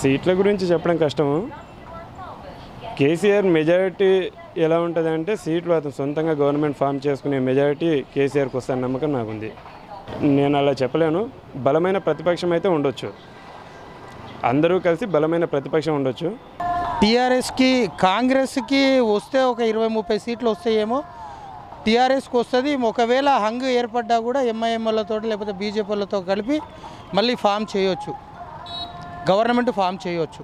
సీట్ల గురించి చెప్పడం కష్టము. కేసీఆర్ మెజారిటీ ఎలా ఉంటుందంటే సీట్లు అతను సొంతంగా గవర్నమెంట్ ఫామ్ చేసుకునే మెజారిటీ కేసీఆర్కి వస్తాను నమ్మకం నాకుంది. నేను అలా చెప్పలేను. బలమైన ప్రతిపక్షం అయితే ఉండొచ్చు, అందరూ కలిసి బలమైన ప్రతిపక్షం ఉండొచ్చు. టీఆర్ఎస్కి కాంగ్రెస్కి వస్తే ఒక 20-30 సీట్లు వస్తాయేమో, టీఆర్ఎస్కి వస్తుంది. ఒకవేళ హంగ్ ఏర్పడ్డా కూడా ఎంఐఎంలతో లేకపోతే బీజేపీలతో కలిపి మళ్ళీ ఫామ్ చేయొచ్చు, గవర్నమెంట్ ఫామ్ చేయొచ్చు.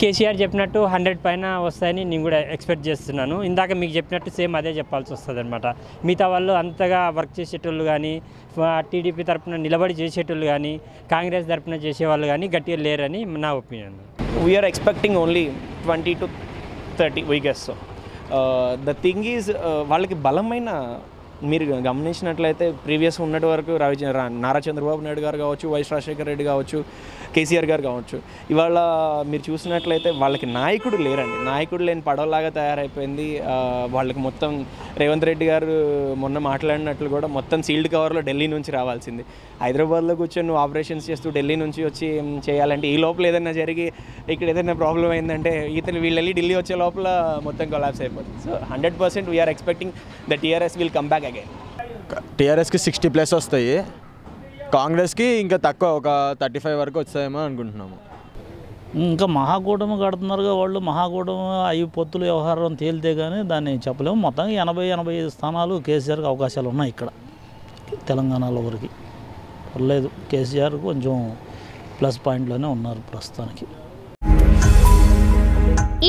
కేసీఆర్ చెప్పినట్టు 100 పైన వస్తాయని నేను కూడా ఎక్స్పెక్ట్ చేస్తున్నాను. ఇందాక మీకు చెప్పినట్టు సేమ్ అదే చెప్పాల్సి వస్తుంది అనమాట. మిగతా వాళ్ళు అంతగా వర్క్ చేసేటోళ్ళు కానీ, టీడీపీ తరఫున నిలబడి చేసేటోళ్ళు కానీ, కాంగ్రెస్ తరఫున చేసేవాళ్ళు కానీ గట్టిగా లేరని నా opinion. We are expecting only 20 to 30 we guess. The thing is వాళ్ళకి బలమైన, మీరు గమనించినట్లయితే ప్రీవియస్ ఉన్నటి వరకు నారా చంద్రబాబు నాయుడు గారు కావచ్చు, వైఎస్ రాజశేఖర రెడ్డి కావచ్చు, కేసీఆర్ గారు కావచ్చు, ఇవాళ మీరు చూసినట్లయితే వాళ్ళకి నాయకుడు లేరండి. నాయకుడు లేని పడవలాగా తయారైపోయింది వాళ్ళకి. మొత్తం రేవంత్ రెడ్డి గారు మొన్న మాట్లాడినట్లు కూడా మొత్తం సీల్డ్ కవర్లో ఢిల్లీ నుంచి రావాల్సింది. హైదరాబాద్లో కూర్చొని నువ్వు ఆపరేషన్స్ చేస్తూ ఢిల్లీ నుంచి వచ్చి చేయాలంటే ఈ లోపల ఏదైనా జరిగి ఇక్కడ ఏదైనా ప్రాబ్లం అయిందంటే వీళ్ళు వెళ్ళి ఢిల్లీ వచ్చే లోపల మొత్తం కొలాప్స్ అయిపోతుంది. So 100% we are expecting the TRS will come back again. టీఆర్ఎస్కి 60+ వస్తాయి, కాంగ్రెస్కి ఇంకా తక్కువ ఒక 35 వరకు వస్తాయేమో అనుకుంటున్నాము. ఇంకా మహాకూటమి కడుతున్నారుగా వాళ్ళు. మహాకూటమి అవి పొత్తుల వ్యవహారం తేలితే కానీ దాన్ని చెప్పలేము. మొత్తం 80-85 స్థానాలు కేసీఆర్కి అవకాశాలు ఉన్నాయి ఇక్కడ తెలంగాణలో వరకు. పర్లేదు, కేసీఆర్ కొంచెం ప్లస్ పాయింట్లోనే ఉన్నారు ప్రస్తుతానికి.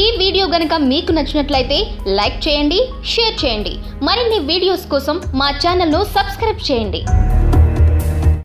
ఈ వీడియో గనుక మీకు నచ్చినట్లయితే లైక్ చేయండి, షేర్ చేయండి. మరిన్ని వీడియోస్ కోసం మా ఛానల్ను సబ్స్క్రైబ్ చేయండి.